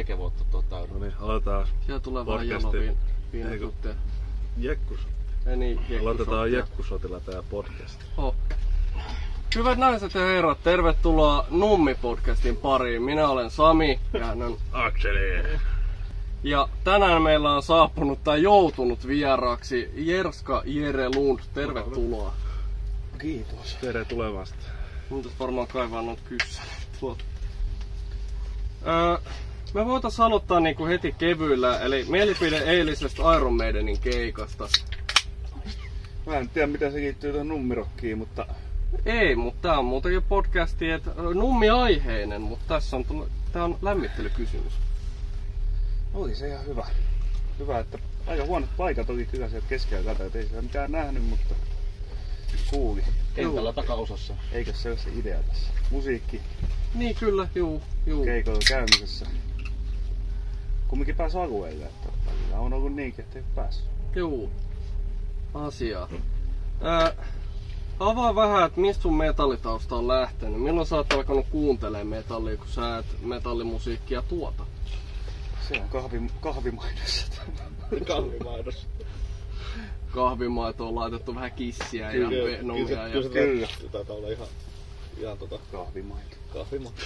hekevuotta täynnä. No niin, aloitetaan. Siellä tulee vähän jaloviinatutteja. Jekkusot. Niin, aloitetaan Jekkusotilla tää podcast. Hyvät naiset ja herrat, tervetuloa Nummi-podcastin pariin. Minä olen Sami ja hän on Akseli. Ja tänään meillä on saapunut tai joutunut vieraaksi Jerska Jere Lund. Tervetuloa. Kiitos. Tere tulemasta. Nyt varmaan kaivaa noita kyssäreitä tuolta. Me voitais aloittaa niinku heti kevyillä, eli mielipide eilisestä Iron Maidenin keikasta. Mä en tiedä mitä se liittyy tuohon nummirokkiin, mutta... Ei, mutta tää on muutenkin podcasti, että nummi-aiheinen, mutta tässä on tää on lämmittelykysymys. Oli se ihan hyvä. Hyvä, että aika huonot paikat oli kyllä sieltä keskellä tätä, ei sitä mitään nähnyt, mutta kuuli. Kentällä takaosassa. Eikä se ole se idea tässä. Musiikki. Niin kyllä, juu. Keikoilla käymisessä. Kumminkin pääsi alueelle, että on ollut niinkin, ettei päässyt. Juu. Asiaa. Avaa vähän, että mistä sun metallitausta on lähtenyt. Milloin sä oot alkanut kuuntelemaan metallia, kun sä et metallimusiikkia tuota? Se on kahvimaidossa. Kahvimaidossa. Kahvimaito on laitettu vähän kissiä ja venomia. Kyllä. Taitaa olla ihan kahvimaito. Kahvimaito.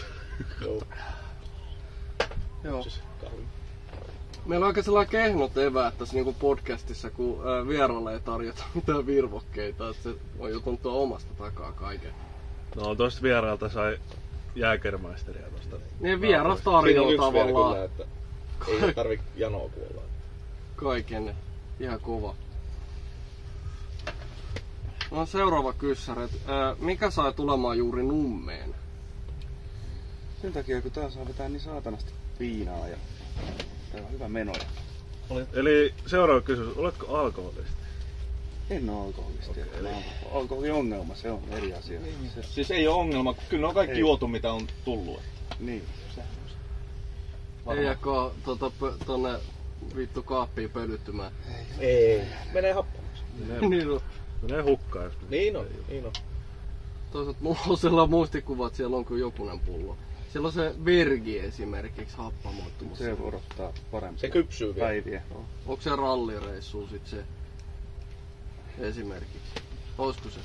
Joo. Siis kahvi. Meillä on aika sellainen kehnot eväät tässä niinku podcastissa, kun vieraille ei tarjota mitään virvokkeita. Että se on joutunut tuon omasta takaa kaiken. No tosta vierailta sai Jägermeisteria tosta. Niin vieras tarjoaa tavallaan. Kyllä, että ei tarvi janoa kuolla. Kaiken. Ihan kova. No seuraava kyssäri. Mikä sai tulemaan juuri Nummeen? Sen takia kun tää saa vetää niin saatanasti viinaa ja täällä on hyvä meno. Eli seuraava kysymys, oletko alkoholisti? En oo alkoholisti. Okay, alkoholiongelma, se on eri asia. Niin. Siis ei oo ongelma, kyllä ne on kaikki juotu mitä on tullut. Niin. Ei jääkö tonne vittu kaappiin pölyttymään. Ei. Menee happamaksi. Menee hukkaan. Niin on. Toisaalta mulla on sellainen muistikuva, että siellä on kyllä jokunen pullo. Siellä on se Vergi esimerkiksi happamoittumassa. Se odottaa parempia se kypsyy vielä. Päiviä. Onko se rallireissu sit se esimerkiksi? Olisiko se?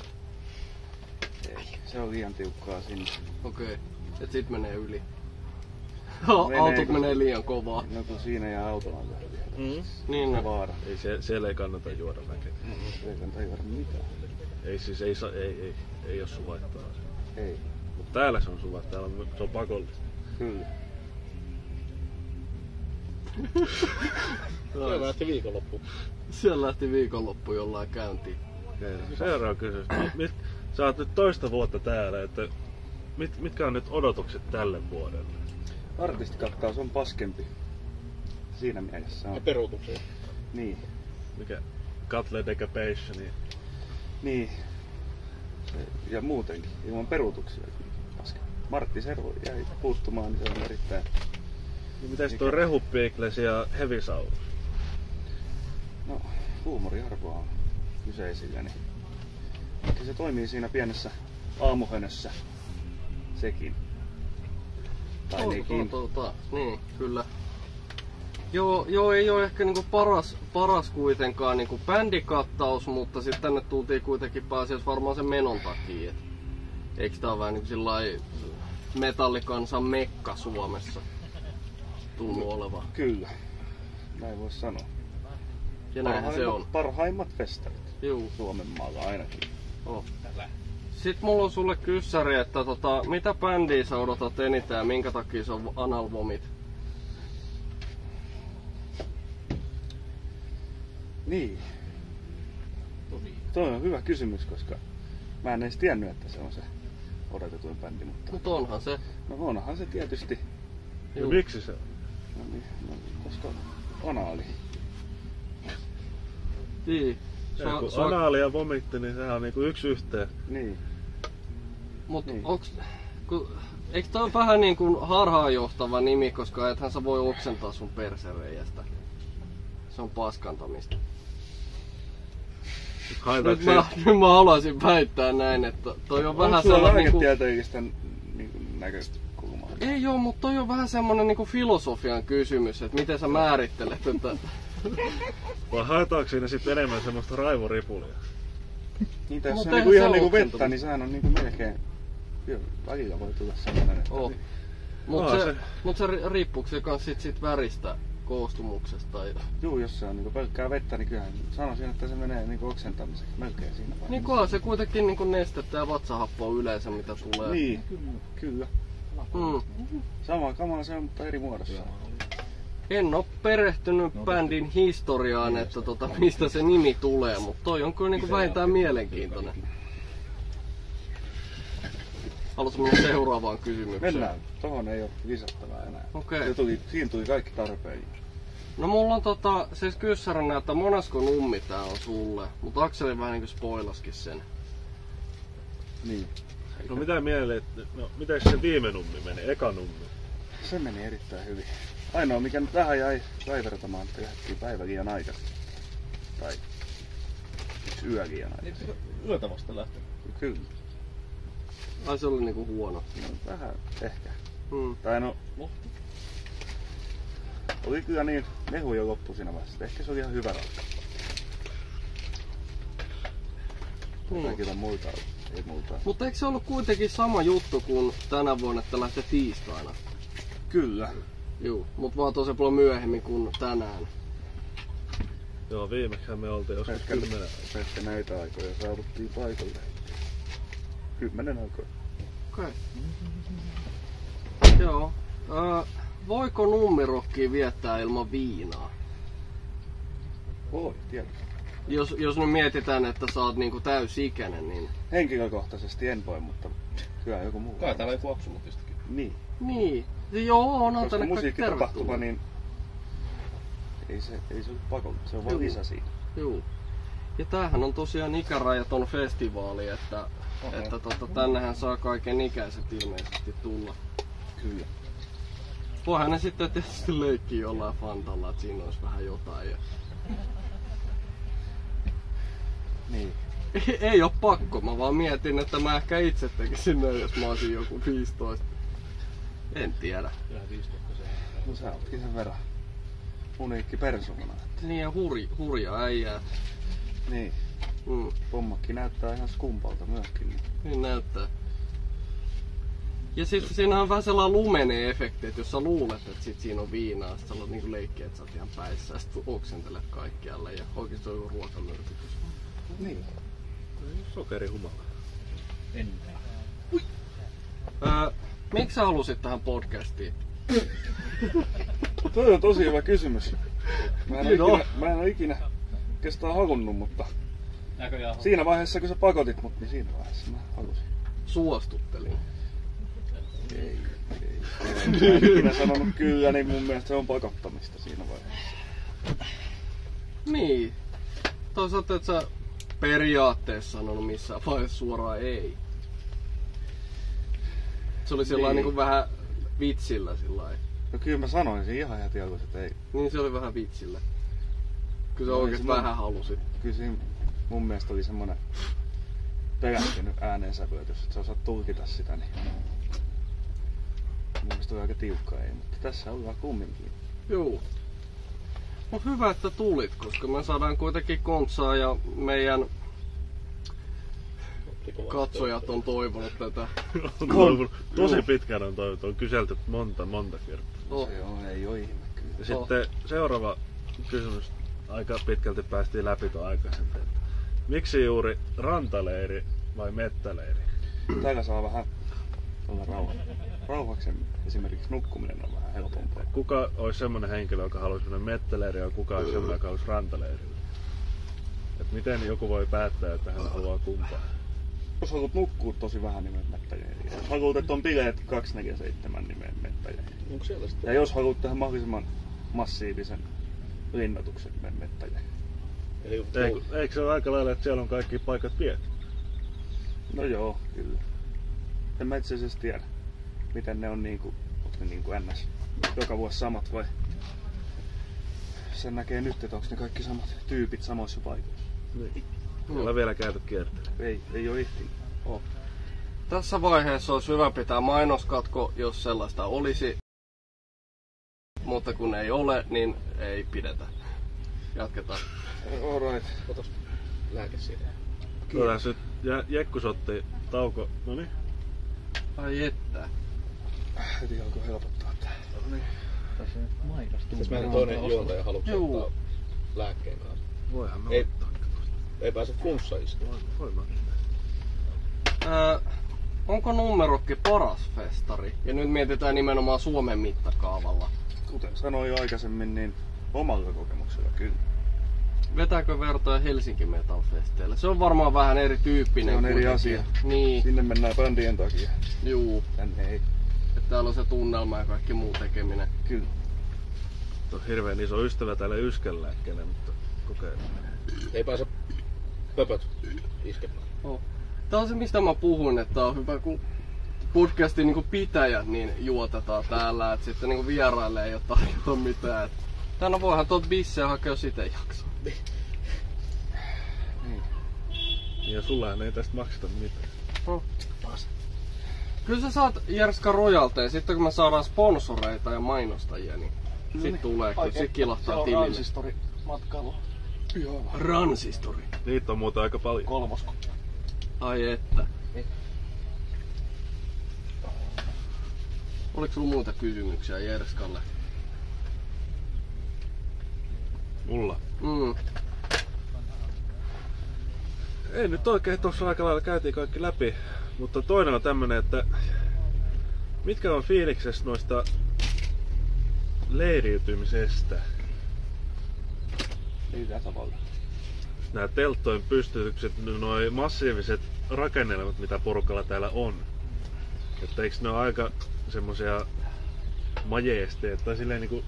Ei, se on liian tiukkaa sinne. Okei. Et sit menee yli. Autot menee liian kovaa. No kun siinä ja auton on vielä. Niin Se vaara. Ei siellä ei kannata juoda väkeä. Ei kannata juoda mitään. Ei siis ei oo suvaittaa. Ei. Mut täällä se on suvaittaa, täällä se on pakollista. Kyllä. Siellä lähti viikonloppu. Siellä lähti viikonloppu jollain käyntiin. Seuraava kysymys. Sä oot nyt toista vuotta täällä, että mitkä on nyt odotukset tälle vuodelle? Artistikakkaus on paskempi. Siinä mielessä on. Ja peruutuksia. Niin. Mikä? Cutlet Decapitation. Niin. Ja muutenkin, ilman peruutuksia. Martti Servo jäi puuttumaan, niin se on erittäin... Niin mitäs tuo Rehu Pickles ja Heavy Saurus? No, huumoriarvoa on kyseisillä, niin... Mutta se toimii siinä pienessä aamuhönössä. Sekin. Tai nekin. Niin, kyllä. Joo, ei oo ehkä niinku paras kuitenkaan niinku bändikattaus, mutta sitten tänne tultiin kuitenkin pääasiassa varmaan sen menon takia. Eikö tää oo vähän niinku sillai metallikansan mekka Suomessa tunnu olevan? Kyllä, näin vois sanoa. Ja näinhän se on. Parhaimmat festarit. Juu. Suomen maalla ainakin. Oh. Sitten mulla on sulle kyssäri, että mitä bändiä sä odotat eniten ja minkä takia se on Anal Vomit? Niin. Toi on hyvä kysymys, koska mä en edes tiennyt, että se on se odotetuin bändi, mutta... Mut onhan se. No onhan se tietysti. Ja miksi se on? No niin, koska anaali. Niin. Kun anaali ja vomitti, niin sehän on niinku yksi yhteen. Niin. Mut niin. eikö tää ole vähän niin kuin harhaanjohtava nimi, koska ethän sä voi oksentaa sun persereijästä. Se on paskantamista. Nyt mä haluaisin väittää näin, että toi on vähän sellainen niinku... lääketieteellistä näkökulmaa. Ei oo, mutta toi on vähän semmonen niinku filosofian kysymys, että miten sä määrittelet, että... Vai haetaanko siinä sitten enemmän semmoista raivoripulia? Niitä, jos Mut se eihän niinku ihan se niinku oksentamista. vettä, niin sehän on niinku melkein... Joo, välillä voi tulla sellainen, että... Oh. Mut se riippuuko se kans sit väristä koostumuksesta? Tai... Juu, jos se on niinku pelkkää vettä, niin kyllähän sanoisin, että se menee niinku oksentamiseksi melkein siinä vaiheessa. Niin kunhan se kuitenkin niinku nestettä ja vatsahappoa yleensä mitä tulee. Niin, kyllä. Sama kama se on, mutta eri muodossa. En oo perehtynyt bändin historiaan, että mistä se nimi tulee, mutta toi on kyllä niinku vähintään mielenkiintoinen. Haluaisin mennä seuraavaan kysymykseen. Mennään. Tohon ei oo lisättävää enää. Okei. Siinä tuli kaikki tarpeen. No mulla on siis kyssäränä, että monesko nummi tää on sulle, mutta Akseli vähän niinku spoilaskin sen. Niin. No mitä mieleen, no miten se viime nummi meni, eka nummi? Se meni erittäin hyvin. Ainoa mikä nyt vähän jäi kaivertamaan, että lähdettiin päivä liian aikaisin. Tai yksi yö liian aikaisin. Yötä vasta lähtee. Kyllä. Ai se oli niinku huono. No, vähän ehkä. Hmm. Tai no... Oli kyllä niin, mehu jo loppu siinä vaiheessa. Ehkä se oli ihan hyvä ratkaisu. Jotakin on muita, ei muuta. Mutta eikö se ollut kuitenkin sama juttu kuin tänä vuonna, että lähtee tiistaina? Kyllä. Juu, mut vaan tosi paljon myöhemmin kuin tänään. Joo, viimeksihän me oltiin joskus 10. Ehkä näitä aikoja saavuttiin paikalle. 10 aikoja. Okei. Joo. Voiko nummirokkia viettää ilman viinaa? Voi, tiedän. Jos nyt mietitään, että sä oot niinku täysikäinen, niin... Henkilökohtaisesti en voi, mutta kyllä joku muu. Kai täällä joku absolutistikin. Niin. Niin. Joo, on Koska tänne kaikki musiikkitapahtuma, tervetuloa. niin ei se ole pakollista, se on vaan lisä siinä. Juu. Ja tämähän on tosiaan ikärajaton festivaali, että tännehän saa kaiken ikäiset ilmeisesti tulla. Kyllä. Voihan ne sitten tietysti leikkiä jollain fantalla, että siinä olisi vähän jotain. Ja... Niin. Ei oo pakko, mä vaan mietin, että mä ehkä itse tekisin näin, jos mä olisin joku 15. En tiedä. No sä ootkin sen verran uniikki persoona. Niin ja hurja äijää. Niin. Pommakki näyttää ihan skumpalta myöskin. Niin näyttää. Ja sitten siinä on vähän sellainen lumenen efekti, että jos sä luulet, että sit siinä on viinaa, sit sä aloit niinku leikkiä, että sä oot ihan päissä ja sit oksentelet kaikkialle ja oikeesti se on joku ruokamyrkytys. Niin. Sokerihumala. Miksi sä halusit tähän podcastiin? Toi on tosi hyvä kysymys. Mä en ole ikinä oikeastaan halunnut, mutta siinä vaiheessa kun sä pakotit mut, niin siinä vaiheessa mä halusin. Suostuttelin. Ei. Mä en ikinä sanonut kyllä, niin mun mielestä se on pakottamista siinä vaiheessa. Niin. Toisaalta et sä periaatteessa sanonut missään vaiheessa suoraan ei. Se oli sellainen niin. Niin vähän vitsillä sillain. No kyllä mä sanoin sen ihan heti aluksi, että ei. Niin se oli vähän vitsillä. Kyllä sä No, oikeesti vähän halusit. Kyllä siinä mun mielestä oli semmonen pelästynyt äänensävy, että jos et sä osaat tulkita sitä, niin mun mielestä oli aika tiukka ei, mutta tässä ollaan kumminkin. Juu. No hyvä, että tulit, koska me saadaan kuitenkin kontsaa ja meidän katsojat on toivonut tätä. Tosi pitkään on toivottu, on kyselty monta kertaa. Oh. Se on, ei oo ihme kyllä. Ja sitten seuraava kysymys, aika pitkälti päästiin läpi tuon aikaisemmin. Miksi juuri rantaleiri vai mettäleiri? Täällä saa vähän olla rauhaksen. Esimerkiksi nukkuminen on vähän helpompaa. Kuka olisi semmonen henkilö, joka haluaisi mennä mettäleiriin ja kuka olisi semmonen, joka haluaisi rantaleiriin? Et miten joku voi päättää, että hän haluaa kumpaa? Jos haluat nukkua tosi vähän, niin menet mettäleiriin. Jos haluat, että on bileet 247, niin menet mettäleiriin. Onko siellä sitten? Ja jos haluat tehdä mahdollisimman massiivisen linnoituksen, menet mettäleiriin. Eikö se ole aika lailla, että siellä on kaikki paikat viety? No joo, kyllä. En mä itse asiassa tiedä, miten ne on onko ne ns. Joka vuosi samat vai? Sen näkee nyt, että onko ne kaikki samat tyypit samoissa paikoissa. Niin. Ei ole vielä käyty kiertelyä. Ei oo ehtinyt. Tässä vaiheessa olisi hyvä pitää mainoskatko, jos sellaista olisi. Mutta kun ei ole, niin ei pidetä. Jatketaan. Alright. Otas lääke siitä. Kyllä nyt Jekkus otti tauko. Noniin. Ai että. Heti alkoi helpottaa tää. Noniin. Tässä nyt mainostuu. Tässä meidän toinen juontaja haluaa Juu. ottaa lääkkeen kanssa. Voihan me Ei. ottaa. Ei pääse flunssa istumaan. Voi mä. Onko numerokki paras festari? Ja nyt mietitään nimenomaan Suomen mittakaavalla. Kuten sanoin jo aikaisemmin, niin omalla kokemuksella kyllä. Vetääkö vertoja Helsinki Metal Festeille? Se on varmaan vähän erityyppinen. Se on eri kuitenkin. asia. Niin, Sinne mennään bändien takia. juu. Tänne ei. Että täällä on se tunnelma ja kaikki muu tekeminen. Kyllä. On hirveän iso ystävä tälle yskänlääkkeelle, mutta kokeillaan. Ei pääse pöpöt iskemään. Oh. Tää on se, mistä mä puhuin, että on hyvä, kun podcastin niin pitäjät niin juotetaan täällä, että sitten niin vieraille ei ole tarjota mitään. Et tänä voihan tuot bisseä hakea, jos ite jaksaa. Ja sullahan ei tästä makseta mitään. No. Kyllä sä saat Jerska rojalteja, sitten kun me saadaan sponsoreita ja mainostajia, niin sit tulee, kun sit kilahtaa tilille. Transistori matkailu. Ransistori. Niitä on muuten aika paljon. Kolmosko. Ai että. Oliko sulla muita kysymyksiä Jerskalle? Mulla. Mm. Ei nyt oikein, tuossa aika lailla käytiin kaikki läpi. Mutta toinen on tämmönen, että mitkä on fiiliksessä noista leiriytymisestä? Mitä tavalla? Nämä telttojen pystytykset, noi massiiviset rakennelmat, mitä porukalla täällä on. Että eikö ne ole aika semmosia majeesteja, tai silleen niinku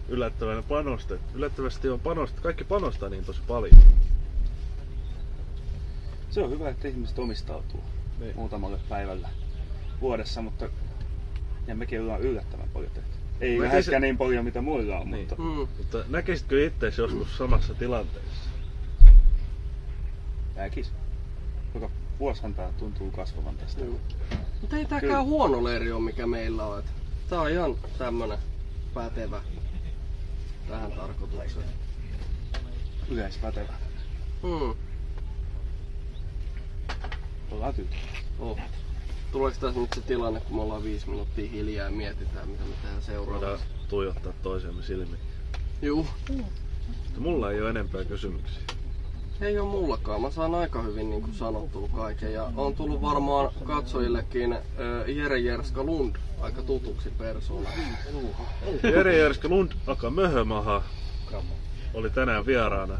yllättävän panostettu. Yllättävästi on panostettu, kaikki panostaa niin tosi paljon. Se on hyvä, että ihmiset omistautuu Niin. muutamalle päivällä vuodessa, mutta ja mekin ollaan yllättävän paljon tehty. Ei Mä läheskään tiedän- niin paljon mitä muilla on, Niin. mutta Mutta näkisitkö itseäsi joskus samassa tilanteessa? näkis. Joka vuosihan tää tuntuu kasvavan tästä. Mutta ei tääkään Kyllä. huono leiri ole, mikä meillä on. Et tää on ihan tämmönen pätevä tähän tarkoitukseen. Yleispätevä. Ollaan tyytyväisiä. Oh. Tuleeko tässä nyt se tilanne, kun me ollaan 5 minuuttia hiljaa ja mietitään, mitä me tehdään Voidaan seuraavaksi? tuijottaa toisemme silmiin. Juu. Mutta mulla ei ole enempää kysymyksiä. Ei oo mullakaan. Mä saan aika hyvin niin kuin sanottua kaiken. Ja on tullut varmaan katsojillekin Jere Jerska Lund aika tutuksi persoona. Jere Jerska Lund aka Möhömaha oli tänään vieraana.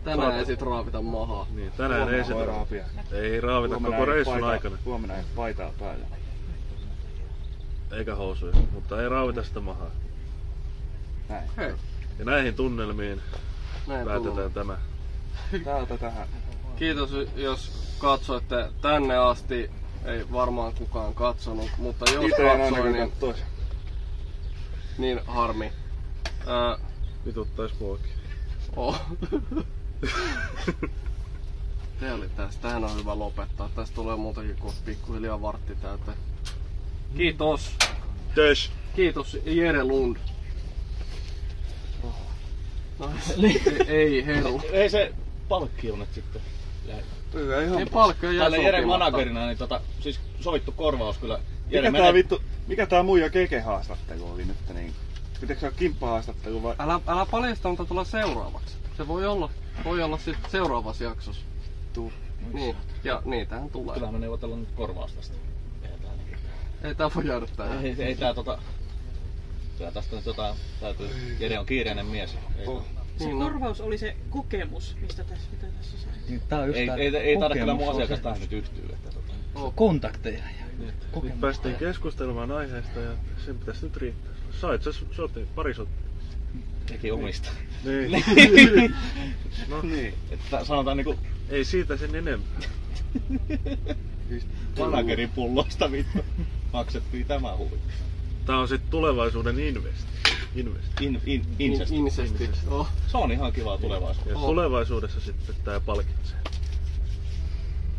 Tänään ei sit raavita mahaa. Niin, tänään ei se voi raapia. ei raavita Huomenna koko ei reissun paitaa- aikana. Huomenna ei paitaa päällä. Eikä housuja, mutta ei raavita sitä mahaa. Näin. Hei, Ja näihin tunnelmiin näin päätetään tullaan. tämä. Täältä tähän. Kiitos jos katsoitte tänne asti. Ei varmaan kukaan katsonut, mutta jos Itse en katsoi, ainakaan niin, kattois. niin harmi. Vituttais muakin. Oh. Te oli tästä. Tähän on hyvä lopettaa. Tästä tulee muutakin kuin pikkuhiljaa vartti täyteen. Kiitos. Tös! Kiitos Jere Lund. No, ei heru. Ei se palkkio nyt sitten. Kyllä ihan. Niin palkkoja jää Täällä Jeren sopimatta. managerina, niin siis sovittu korvaus kyllä. Mikä tää muija Keke haastattelu oli nyt niin? Pitäisikö se olla kimppahaastattelu vai? Älä paljasta, mitä tulee seuraavaksi. Se voi olla sitten seuraavassa jaksossa. Tuu. Niin, ja niitähän tulee. Kyllä me neuvotellaan nyt korvaus tästä. Ei tää voi jäädä tähän. Ei tää kyllä tästä nyt jotain täytyy. Jere on kiireinen mies. Se Niin, no. korvaus oli se kokemus, mitä tässä sai. Niin, tää on just Ei, tää ei taida kyllä mun kokemus, asiakas tähän nyt yhtyy. Että kontakteja ja Nyt kokemus. päästiin keskustelemaan aiheesta ja sen pitäisi nyt riittää. Sait sä pari sotia. Teki omista. Niin. No niin. Että sanotaan niinku Ei siitä sen enempää. managerin pullosta vittu. Maksettiin tämä huvi. Tää on sit tulevaisuuden investi. Incest. Insesti. Oh. Se on ihan kivaa tulevaisuutta. Ja tulevaisuudessa sitten tää palkitsee.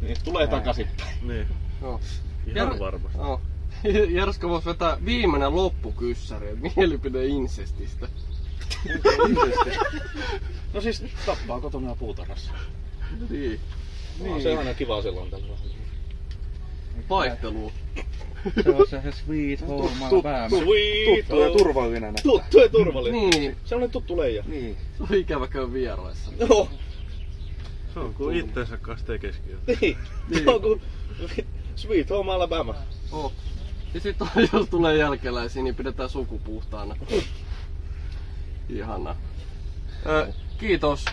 Niin, tulee takaisinpäin. Niin, Joo. ihan varmasti. Joo. Jerska voisi vetää viimeinen loppukyssäri, mielipide insestistä. No siis tappaa kotona puutarhassa. Niin. No, se on aina kiva silloin tällä. Vaihtelu. Se on se Sweet Home Alabama. Sweet Tuttu ja turvallinen näyttää. Tuttu ja turvallinen. Niin. Se on tuttu leija. Niin. Se on ikävä käy vieraissa. Joo. Se on kuin itsensä kanssa tekisikin. Niin. Se on kuin Sweet Home Alabama. Oh. Ja sit jos tulee jälkeläisiä, niin pidetään suku puhtaana. Ihana. Kiitos